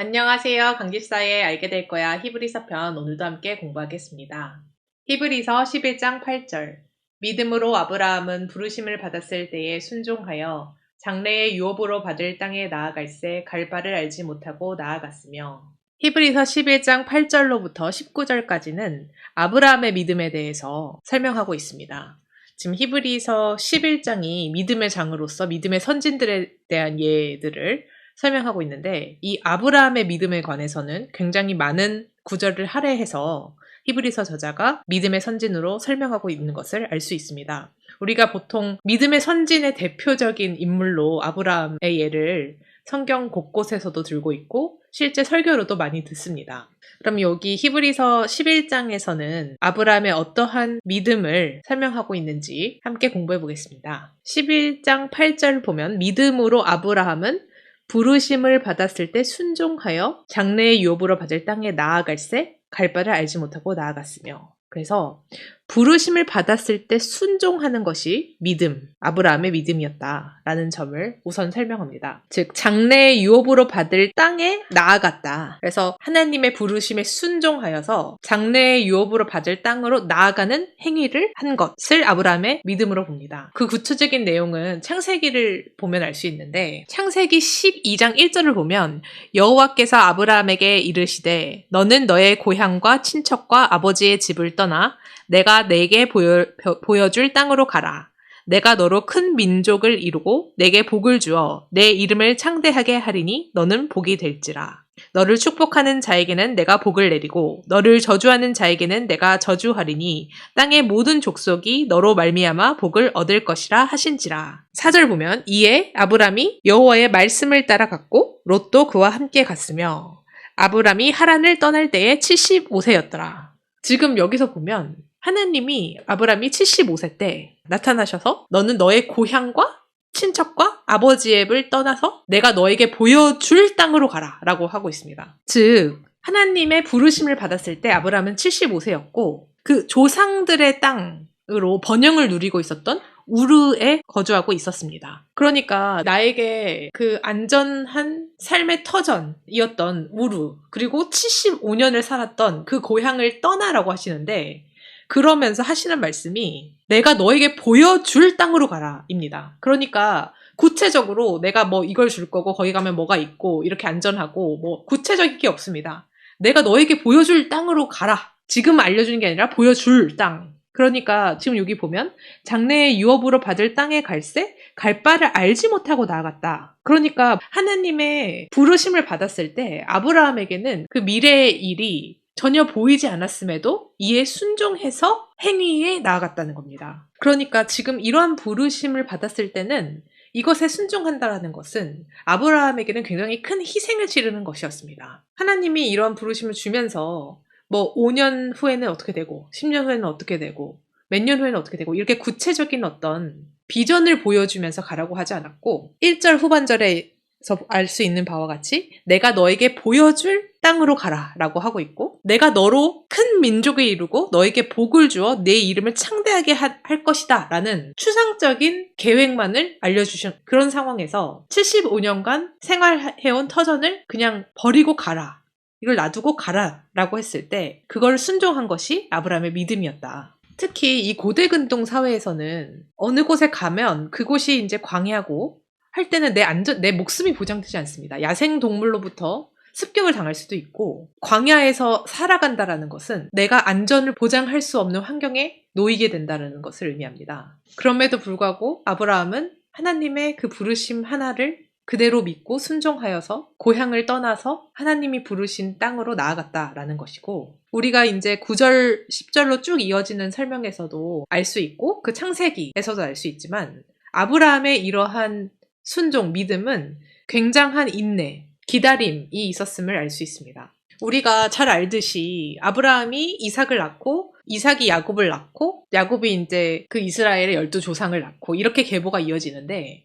안녕하세요. 강집사의 알게 될 거야 히브리서 편 오늘도 함께 공부하겠습니다. 히브리서 11장 8절 믿음으로 아브라함은 부르심을 받았을 때에 순종하여 장래의 유업으로 받을 땅에 나아갈새 갈 바를 알지 못하고 나아갔으며 히브리서 11장 8절로부터 19절까지는 아브라함의 믿음에 대해서 설명하고 있습니다. 지금 히브리서 11장이 믿음의 장으로서 믿음의 선진들에 대한 예들을 설명하고 있는데 이 아브라함의 믿음에 관해서는 굉장히 많은 구절을 할애해서 히브리서 저자가 믿음의 선진으로 설명하고 있는 것을 알 수 있습니다. 우리가 보통 믿음의 선진의 대표적인 인물로 아브라함의 예를 성경 곳곳에서도 들고 있고 실제 설교로도 많이 듣습니다. 그럼 여기 히브리서 11장에서는 아브라함의 어떠한 믿음을 설명하고 있는지 함께 공부해 보겠습니다. 11장 8절 보면 믿음으로 아브라함은 부르심을 받았을 때 순종하여 장래의 유업으로 받을 땅에 나아갈새 갈 바를 알지 못하고 나아갔으며 그래서 부르심을 받았을 때 순종하는 것이 믿음, 아브라함의 믿음이었다라는 점을 우선 설명합니다. 즉 장래의 유업으로 받을 땅에 나아갔다. 그래서 하나님의 부르심에 순종하여서 장래의 유업으로 받을 땅으로 나아가는 행위를 한 것을 아브라함의 믿음으로 봅니다. 그 구체적인 내용은 창세기를 보면 알 수 있는데 창세기 12장 1절을 보면 여호와께서 아브라함에게 이르시되 너는 너의 고향과 친척과 아버지의 집을 떠나 내가 내게 보여줄 땅으로 가라. 내가 너로 큰 민족을 이루고 내게 복을 주어 내 이름을 창대하게 하리니 너는 복이 될지라. 너를 축복하는 자에게는 내가 복을 내리고 너를 저주하는 자에게는 내가 저주하리니 땅의 모든 족속이 너로 말미암아 복을 얻을 것이라 하신지라. 4절 보면 이에 아브람이 여호와의 말씀을 따라갔고 롯도 그와 함께 갔으며 아브람이 하란을 떠날 때에 75세였더라. 지금 여기서 보면 하나님이 아브람이 75세 때 나타나셔서 너는 너의 고향과 친척과 아버지의 집을 떠나서 내가 너에게 보여줄 땅으로 가라 라고 하고 있습니다. 즉 하나님의 부르심을 받았을 때 아브람은 75세였고 그 조상들의 땅으로 번영을 누리고 있었던 우르에 거주하고 있었습니다. 그러니까 나에게 그 안전한 삶의 터전이었던 우르 그리고 75년을 살았던 그 고향을 떠나라고 하시는데 그러면서 하시는 말씀이 내가 너에게 보여줄 땅으로 가라 입니다. 그러니까 구체적으로 내가 뭐 이걸 줄 거고 거기 가면 뭐가 있고 이렇게 안전하고 뭐 구체적인 게 없습니다. 내가 너에게 보여줄 땅으로 가라. 지금 알려주는 게 아니라 보여줄 땅. 그러니까 지금 여기 보면 장래의 유업으로 받을 땅에 갈새 갈 바를 알지 못하고 나아갔다. 그러니까 하나님의 부르심을 받았을 때 아브라함에게는 그 미래의 일이 전혀 보이지 않았음에도 이에 순종해서 행위에 나아갔다는 겁니다. 그러니까 지금 이러한 부르심을 받았을 때는 이것에 순종한다라는 것은 아브라함에게는 굉장히 큰 희생을 치르는 것이었습니다. 하나님이 이러한 부르심을 주면서 뭐 5년 후에는 어떻게 되고 10년 후에는 어떻게 되고 몇 년 후에는 어떻게 되고 이렇게 구체적인 어떤 비전을 보여주면서 가라고 하지 않았고 1절 후반절에서 알 수 있는 바와 같이 내가 너에게 보여줄 땅으로 가라 라고 하고 있고 내가 너로 큰 민족을 이루고 너에게 복을 주어 내 이름을 창대하게 할 것이다 라는 추상적인 계획만을 알려주신 그런 상황에서 75년간 생활해온 터전을 그냥 버리고 가라. 이걸 놔두고 가라 라고 했을 때 그걸 순종한 것이 아브라함의 믿음이었다. 특히 이 고대근동 사회에서는 어느 곳에 가면 그곳이 이제 광야고 할 때는 내 목숨이 보장되지 않습니다. 야생동물로부터 습격을 당할 수도 있고 광야에서 살아간다라는 것은 내가 안전을 보장할 수 없는 환경에 놓이게 된다는 것을 의미합니다. 그럼에도 불구하고 아브라함은 하나님의 그 부르심 하나를 그대로 믿고 순종하여서 고향을 떠나서 하나님이 부르신 땅으로 나아갔다라는 것이고 우리가 이제 9절, 10절로 쭉 이어지는 설명에서도 알 수 있고 그 창세기에서도 알 수 있지만 아브라함의 이러한 순종, 믿음은 굉장한 인내, 기다림이 있었음을 알 수 있습니다. 우리가 잘 알듯이 아브라함이 이삭을 낳고 이삭이 야곱을 낳고 야곱이 이제 그 이스라엘의 12조상을 낳고 이렇게 계보가 이어지는데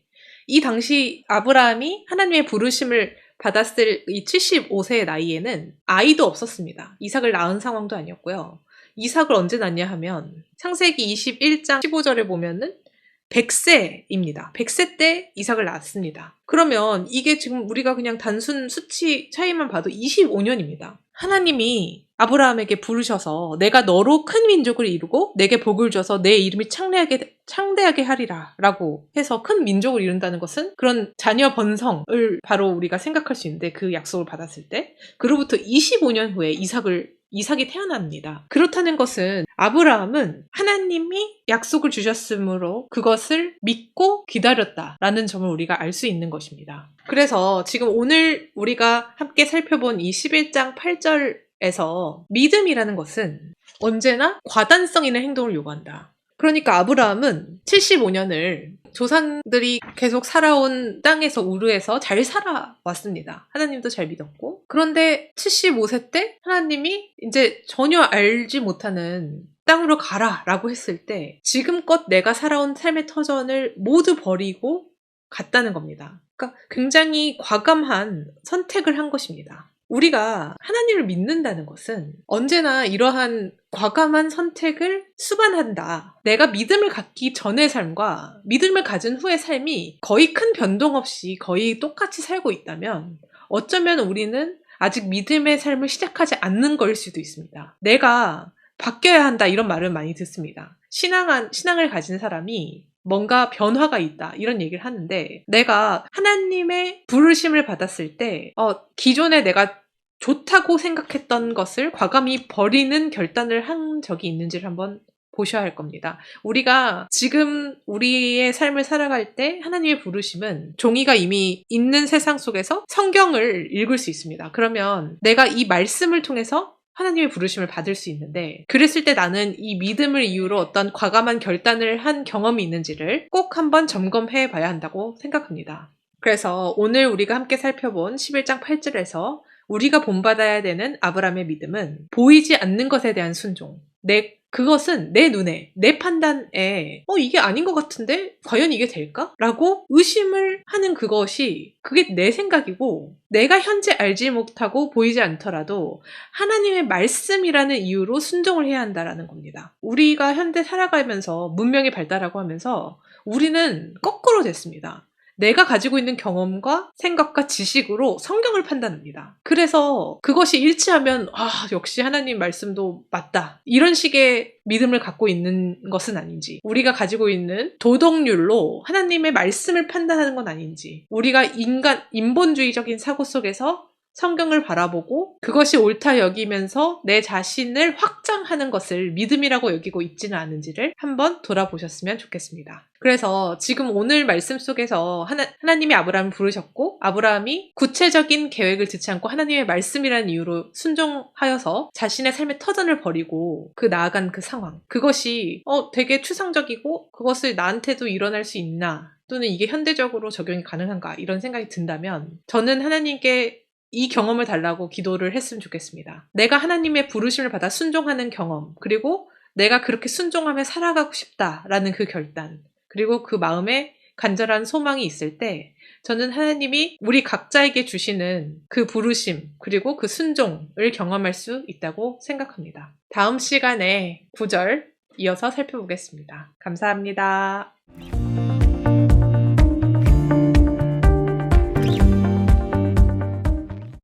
이 당시 아브라함이 하나님의 부르심을 받았을 이 75세의 나이에는 아이도 없었습니다. 이삭을 낳은 상황도 아니었고요. 이삭을 언제 낳냐 하면 창세기 21장 15절에 보면은 100세입니다. 100세 때 이삭을 낳았습니다. 그러면 이게 지금 우리가 그냥 단순 수치 차이만 봐도 25년입니다. 하나님이 아브라함에게 부르셔서 내가 너로 큰 민족을 이루고 내게 복을 줘서 내 이름이 창대하게 하리라 라고 해서 큰 민족을 이룬다는 것은 그런 자녀 번성을 바로 우리가 생각할 수 있는데, 그 약속을 받았을 때 그로부터 25년 후에 이삭이 태어납니다. 그렇다는 것은 아브라함은 하나님이 약속을 주셨으므로 그것을 믿고 기다렸다라는 점을 우리가 알 수 있는 것입니다. 그래서 지금 오늘 우리가 함께 살펴본 이 11장 8절에서 믿음이라는 것은 언제나 과단성 있는 행동을 요구한다. 그러니까 아브라함은 75년을 조상들이 계속 살아온 땅에서 우르에서 잘 살아왔습니다. 하나님도 잘 믿었고. 그런데 75세 때 하나님이 이제 전혀 알지 못하는 땅으로 가라 라고 했을 때 지금껏 내가 살아온 삶의 터전을 모두 버리고 갔다는 겁니다. 그러니까 굉장히 과감한 선택을 한 것입니다. 우리가 하나님을 믿는다는 것은 언제나 이러한 과감한 선택을 수반한다. 내가 믿음을 갖기 전의 삶과 믿음을 가진 후의 삶이 거의 큰 변동 없이 거의 똑같이 살고 있다면 어쩌면 우리는 아직 믿음의 삶을 시작하지 않는 거일 수도 있습니다. 내가 바뀌어야 한다 이런 말을 많이 듣습니다. 신앙을 가진 사람이 뭔가 변화가 있다 이런 얘기를 하는데, 내가 하나님의 부르심을 받았을 때 기존에 내가 좋다고 생각했던 것을 과감히 버리는 결단을 한 적이 있는지를 한번 보셔야 할 겁니다. 우리가 지금 우리의 삶을 살아갈 때 하나님의 부르심은 종이가 이미 있는 세상 속에서 성경을 읽을 수 있습니다. 그러면 내가 이 말씀을 통해서 하나님의 부르심을 받을 수 있는데, 그랬을 때 나는 이 믿음을 이유로 어떤 과감한 결단을 한 경험이 있는지를 꼭 한번 점검해 봐야 한다고 생각합니다. 그래서 오늘 우리가 함께 살펴본 11장 8절에서 우리가 본받아야 되는 아브라함의 믿음은 보이지 않는 것에 대한 순종. 그것은 내 눈에, 내 판단에 이게 아닌 것 같은데 과연 이게 될까? 라고 의심을 하는 그게 내 생각이고, 내가 현재 알지 못하고 보이지 않더라도 하나님의 말씀이라는 이유로 순종을 해야 한다라는 겁니다. 우리가 현대 살아가면서 문명이 발달하고 하면서 우리는 거꾸로 됐습니다. 내가 가지고 있는 경험과 생각과 지식으로 성경을 판단합니다. 그래서 그것이 일치하면 역시 하나님 말씀도 맞다. 이런 식의 믿음을 갖고 있는 것은 아닌지, 우리가 가지고 있는 도덕률로 하나님의 말씀을 판단하는 건 아닌지, 우리가 인본주의적인 사고 속에서 성경을 바라보고 그것이 옳다 여기면서 내 자신을 확장하는 것을 믿음이라고 여기고 있지는 않은지를 한번 돌아보셨으면 좋겠습니다. 그래서 지금 오늘 말씀 속에서 하나님이 아브라함을 부르셨고, 아브라함이 구체적인 계획을 듣지 않고 하나님의 말씀이라는 이유로 순종하여서 자신의 삶의 터전을 버리고 나아간 그 상황, 그것이 되게 추상적이고 그것을 나한테도 일어날 수 있나, 또는 이게 현대적으로 적용이 가능한가, 이런 생각이 든다면 저는 하나님께 이 경험을 달라고 기도를 했으면 좋겠습니다. 내가 하나님의 부르심을 받아 순종하는 경험, 그리고 내가 그렇게 순종하며 살아가고 싶다라는 그 결단, 그리고 그 마음에 간절한 소망이 있을 때 저는 하나님이 우리 각자에게 주시는 그 부르심, 그리고 그 순종을 경험할 수 있다고 생각합니다. 다음 시간에 9절 이어서 살펴보겠습니다. 감사합니다.